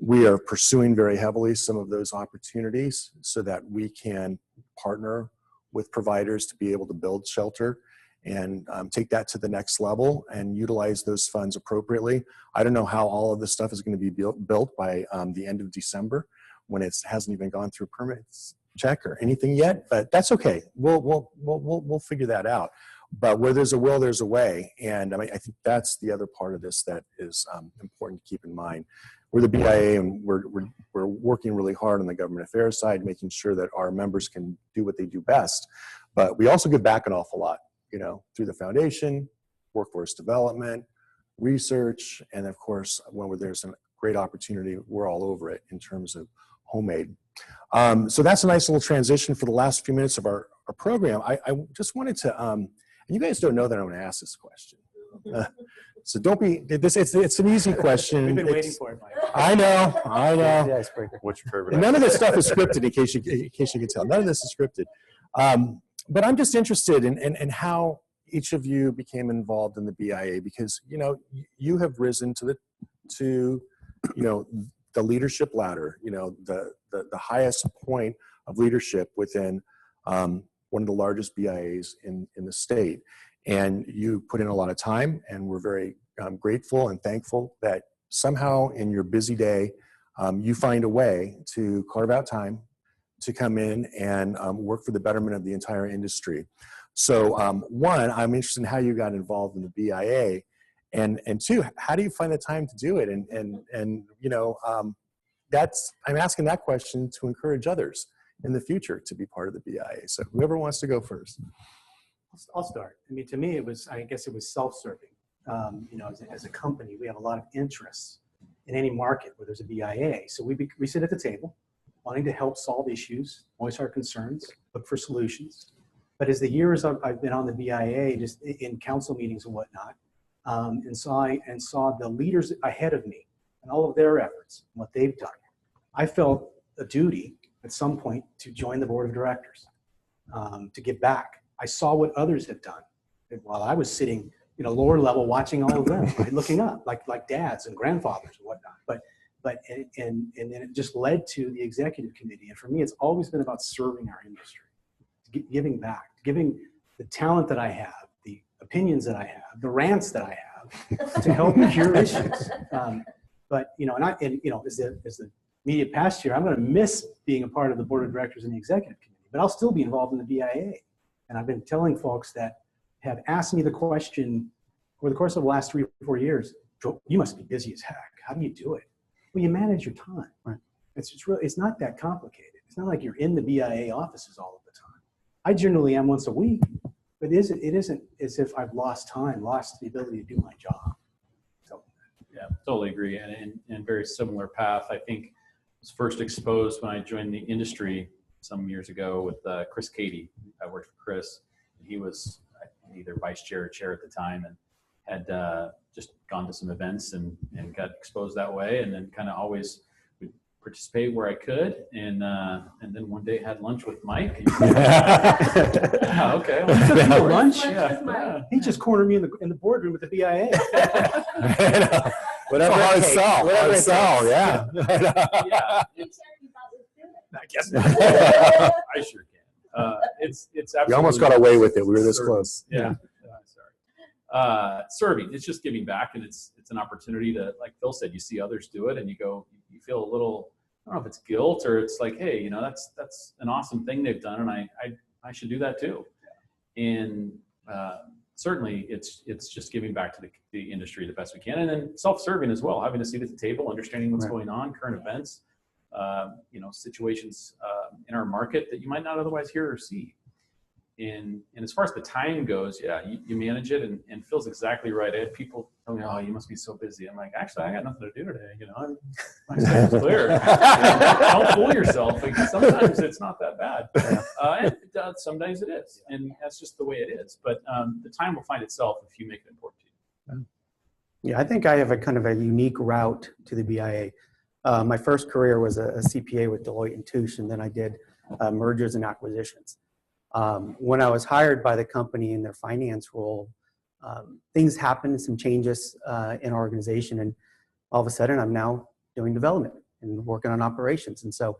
[SPEAKER 1] we are pursuing very heavily some of those opportunities so that we can partner with providers to be able to build shelter and take that to the next level and utilize those funds appropriately. I don't know how all of this stuff is going to be built by the end of December, when it hasn't even gone through permits check or anything yet, but that's okay. We'll figure that out. But where there's a will, there's a way. And I think that's the other part of this that is important to keep in mind. We're the BIA, and we're working really hard on the government affairs side, making sure that our members can do what they do best. But we also give back an awful lot, through the foundation, workforce development, research, and of course, when there's a great opportunity, we're all over it in terms of HomeAid. So that's a nice little transition for the last few minutes of our program. I just wanted to, and you guys don't know that I'm going to ask this question. So don't be, it's an easy question.
[SPEAKER 3] We've been waiting for it, Mike.
[SPEAKER 1] I know.
[SPEAKER 4] The icebreaker.
[SPEAKER 5] Which favorite?
[SPEAKER 1] And none of this stuff is scripted, in case you can tell. None of this is scripted. But I'm just interested in how each of you became involved in the BIA, because you have risen to the leadership ladder, the highest point of leadership within one of the largest BIAs in the state. And you put in a lot of time, and we're very grateful and thankful that somehow in your busy day, you find a way to carve out time to come in and work for the betterment of the entire industry. So one, I'm interested in how you got involved in the BIA, and two, how do you find the time to do it? And I'm asking that question to encourage others in the future to be part of the BIA. So whoever wants to go first.
[SPEAKER 3] I'll start. To me, I guess it was self-serving. As a company, we have a lot of interests in any market where there's a BIA. So we sit at the table, wanting to help solve issues, voice our concerns, look for solutions. But as the years I've been on the BIA, just in council meetings and whatnot, and saw the leaders ahead of me and all of their efforts and what they've done, I felt a duty at some point to join the board of directors, to give back. I saw what others had done while I was sitting lower level, watching all of them, right, looking up like dads and grandfathers and whatnot. But then it just led to the executive committee. And for me, it's always been about serving our industry, giving back, giving the talent that I have, the opinions that I have, the rants that I have to help cure issues. But as the immediate past year, I'm going to miss being a part of the board of directors and the executive committee, but I'll still be involved in the BIA. And I've been telling folks that have asked me the question over the course of the last 3 or 4 years, Joe, you must be busy as heck. How do you do it? Well, you manage your time. Right. It's not that complicated. It's not like you're in the BIA offices all of the time. I generally am once a week, but it isn't as if I've lost time, lost the ability to do my job. So,
[SPEAKER 2] yeah, totally agree. And very similar path. I think I was first exposed when I joined the industry some years ago with Chris Cady. I worked for Chris, and he was either vice chair or chair at the time. And had just gone to some events and got exposed that way, and then kind of always would participate where I could, and then one day had lunch with Mike. Yeah, okay.
[SPEAKER 3] He took me to lunch.
[SPEAKER 2] Yeah.
[SPEAKER 3] He just cornered me in the boardroom with the BIA.
[SPEAKER 1] Whatever
[SPEAKER 4] Hard
[SPEAKER 1] it takes,
[SPEAKER 4] sell,
[SPEAKER 1] whatever
[SPEAKER 4] hard
[SPEAKER 1] it
[SPEAKER 4] sell.
[SPEAKER 1] takes, yeah.
[SPEAKER 2] Yeah, it's, I guess not. I sure can. It's absolutely.
[SPEAKER 1] You almost got away with it. We were this close.
[SPEAKER 2] Yeah. Sorry. Serving. It's just giving back, and it's an opportunity to, like Phil said, you see others do it, and you go, you feel a little. I don't know if it's guilt or it's like, hey, that's an awesome thing they've done, and I should do that too. And certainly, it's just giving back to the industry the best we can, and then self-serving as well, having a seat at the table, understanding what's going on, current events. Situations in our market that you might not otherwise hear or see. And as far as the time goes, yeah, you manage it, and Phil's exactly right. I had people tell me, "Oh, you must be so busy." I'm like, actually, I got nothing to do today. My schedule's clear. Don't fool yourself. Like, sometimes it's not that bad. And some days it is, and that's just the way it is. But the time will find itself if you make it important to you.
[SPEAKER 4] Yeah, I think I have a kind of a unique route to the BIA. My first career was a CPA with Deloitte & Touche, and then I did mergers and acquisitions. When I was hired by the company in their finance role, things happened, some changes in our organization, and all of a sudden I'm now doing development and working on operations. And so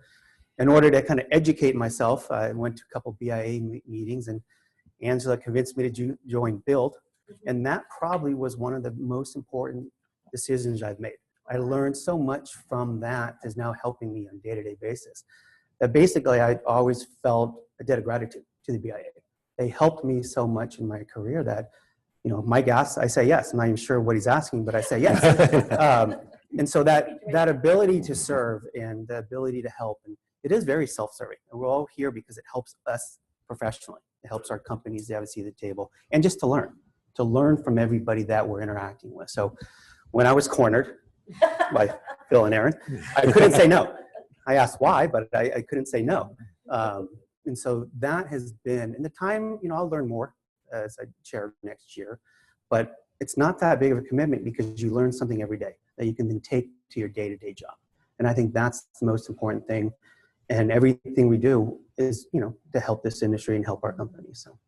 [SPEAKER 4] in order to kind of educate myself, I went to a couple BIA meetings, and Angela convinced me to join Build, and that probably was one of the most important decisions I've made. I learned so much from that is now helping me on a day-to-day basis. That basically I always felt a debt of gratitude to the BIA. They helped me so much in my career that, Mike asks, I say yes. I'm not even sure what he's asking, but I say yes. And so that ability to serve and the ability to help, and it is very self-serving. And we're all here because it helps us professionally. It helps our companies to have a seat at the table, and just to learn from everybody that we're interacting with. So when I was cornered by Phil and Aaron, I couldn't say no. I asked why, but I couldn't say no. And so that has been, in the time, I'll learn more as I chair next year, but it's not that big of a commitment because you learn something every day that you can then take to your day-to-day job. And I think that's the most important thing. And everything we do is, to help this industry and help our company. So.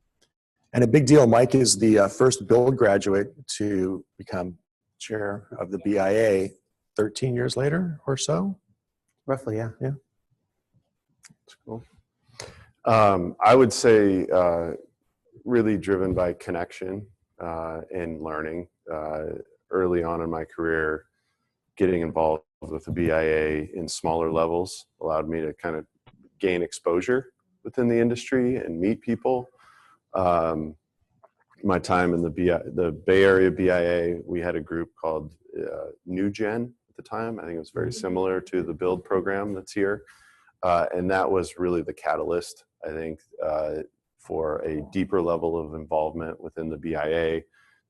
[SPEAKER 1] And a big deal, Mike is the first Build graduate to become chair of the BIA 13 years later or so.
[SPEAKER 4] Roughly, yeah.
[SPEAKER 1] Yeah.
[SPEAKER 5] That's cool. I would say really driven by connection and learning. Early on in my career, getting involved with the BIA in smaller levels allowed me to kind of gain exposure within the industry and meet people. My time in the Bay Area BIA, we had a group called New Gen at the time. I think it was very similar to the Build program that's here. And that was really the catalyst, I think, for a deeper level of involvement within the BIA,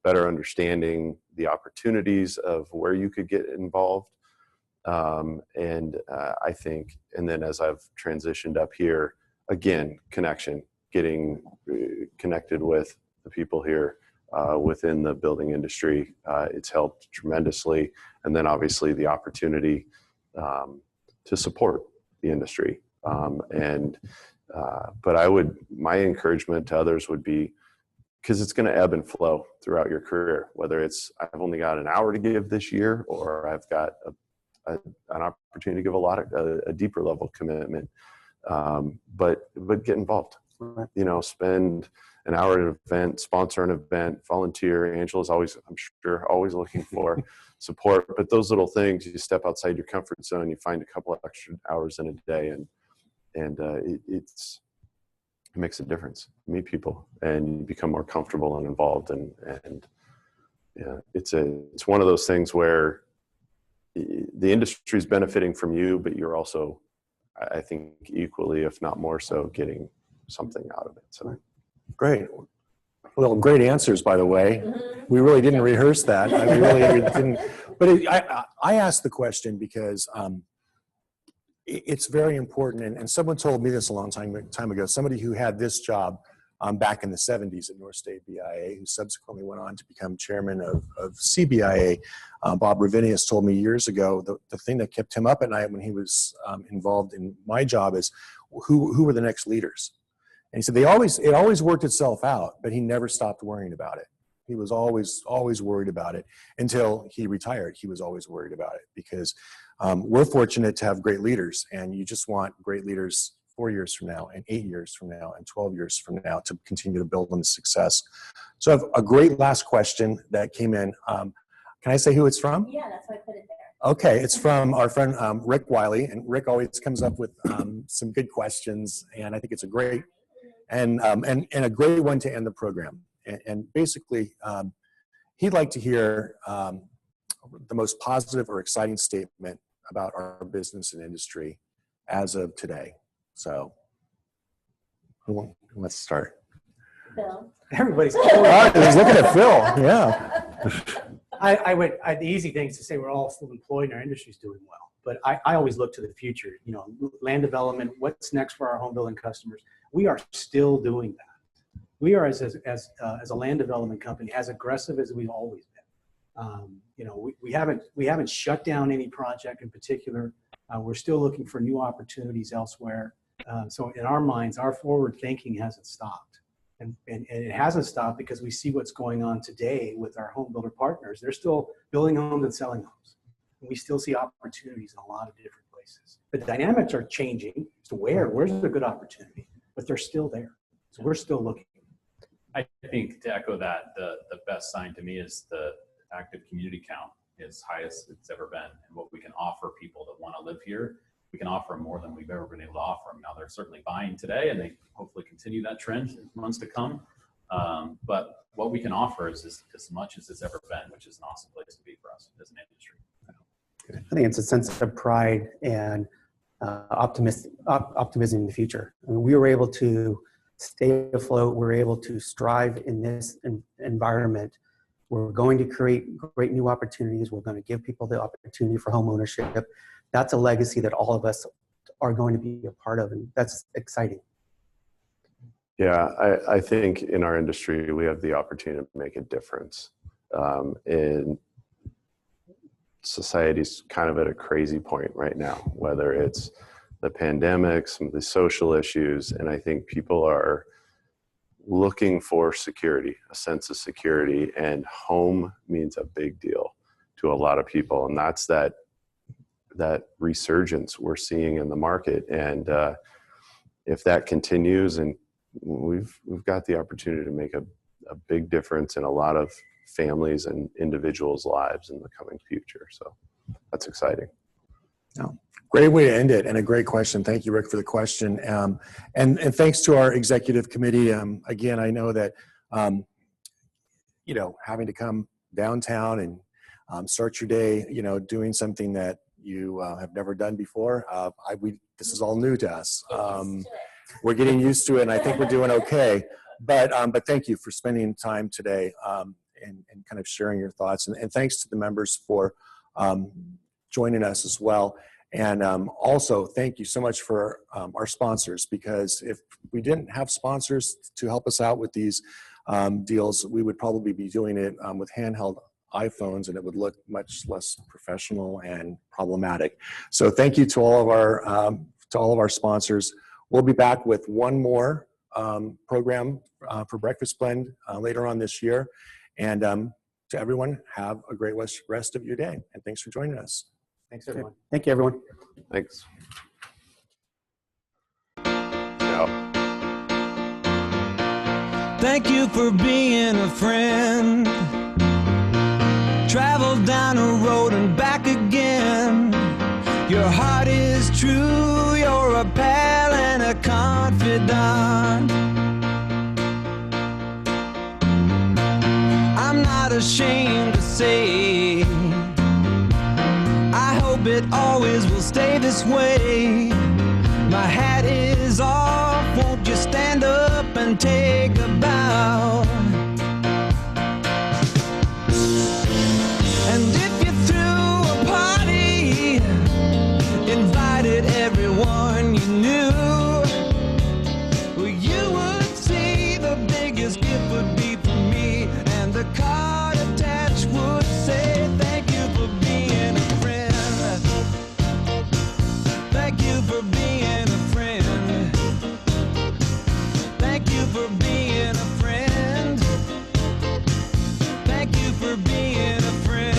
[SPEAKER 5] better understanding the opportunities of where you could get involved. I think, and then as I've transitioned up here, again, connection, getting connected with the people here within the building industry. It's helped tremendously. And then obviously the opportunity to support the industry. But my encouragement to others would be, because it's going to ebb and flow throughout your career, whether it's I've only got an hour to give this year, or I've got an opportunity to give a deeper level commitment. But get involved. Spend an hour at an event, sponsor an event, volunteer. Angela's always, I'm sure, always looking for support. But those little things, you step outside your comfort zone, you find a couple of extra hours in a day, and it makes a difference. You meet people, and you become more comfortable and involved. And yeah, it's one of those things where the industry is benefiting from you, but you're also, I think, equally, if not more so, getting something out of it. So
[SPEAKER 1] great. Well, great answers, by the way. We really didn't rehearse that. We really didn't. But I asked the question because it's very important. And someone told me this a long time ago. Somebody who had this job back in the 70s at North State BIA, who subsequently went on to become chairman of CBIA. Bob Ravinius told me years ago the thing that kept him up at night when he was involved in my job is who were the next leaders. And he said it always worked itself out, but he never stopped worrying about it. He was always worried about it until he retired. He was always worried about it because we're fortunate to have great leaders, and you just want great leaders 4 years from now and 8 years from now and 12 years from now to continue to build on the success. So I have a great last question that came in. Can I say who it's from?
[SPEAKER 6] Yeah, that's why I put it there.
[SPEAKER 1] Okay, it's from our friend Rick Wiley, and Rick always comes up with some good questions, and I think it's a great and a great one to end the program. And basically, he'd like to hear the most positive or exciting statement about our business and industry as of today. So, let's start.
[SPEAKER 6] Phil.
[SPEAKER 3] Everybody's.
[SPEAKER 1] All right, he's looking at Phil. Yeah.
[SPEAKER 3] The easy thing is to say we're all still employed and our industry's doing well. But I always look to the future, you know, land development, what's next for our home building customers. We are still doing that. We are, as a land development company, as aggressive as we've always been. You know, we haven't shut down any project in particular. We're still looking for new opportunities elsewhere. So in our minds, our forward thinking hasn't stopped. And it hasn't stopped because we see what's going on today with our home builder partners. They're still building homes and selling homes. And we still see opportunities in a lot of different places. The dynamics are changing as to where's a good opportunity, but they're still there. So we're still looking.
[SPEAKER 2] I think to echo that, the best sign to me is the active community count is highest it's ever been. And what we can offer people that want to live here, we can offer them more than we've ever been able to offer them. Now they're certainly buying today, and they hopefully continue that trend in months to come. But what we can offer is as much as it's ever been, which is an awesome place to be for us as an industry.
[SPEAKER 4] I think it's a sense of pride and optimism in the future. I mean, we were able to stay afloat. We're able to strive in this environment. We're going to create great new opportunities. We're going to give people the opportunity for home ownership. That's a legacy that all of us are going to be a part of, and that's exciting.
[SPEAKER 5] Yeah, I think in our industry, we have the opportunity to make a difference. In society's kind of at a crazy point right now, whether it's the pandemic, some of the social issues, and I think people are looking for security, a sense of security, and home means a big deal to a lot of people, and that's that resurgence we're seeing in the market. And if that continues, and we've got the opportunity to make a big difference in a lot of families and individuals' lives in the coming future. So that's exciting.
[SPEAKER 1] No. Great way to end it, and a great question. Thank you, Rick, for the question. And thanks to our executive committee. Again, I know that, having to come downtown and start your day, doing something that you have never done before, this is all new to us. We're getting used to it, and I think we're doing okay. But thank you for spending time today and kind of sharing your thoughts. And thanks to the members for joining us as well. And also, thank you so much for our sponsors, because if we didn't have sponsors to help us out with these deals, we would probably be doing it with handheld iPhones, and it would look much less professional and problematic. So thank you to all of our sponsors. We'll be back with one more program for Breakfast Blend later on this year. And to everyone, have a great rest of your day. And thanks for joining us.
[SPEAKER 3] Thanks, everyone.
[SPEAKER 4] Thank you, everyone.
[SPEAKER 5] Thanks. Yeah.
[SPEAKER 7] Thank you for being a friend. Travel down a road and back again. Your heart is true, you're a pal and a confidant. I'm not ashamed to say, I hope it always will stay this way. My hat is off, won't you stand up and take a bow? And if you threw a party, invited everyone you knew, well, you would see the for being a friend. Thank you for being a friend.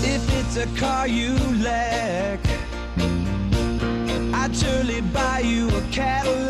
[SPEAKER 7] If it's a car you lack, I'd surely buy you a Cadillac.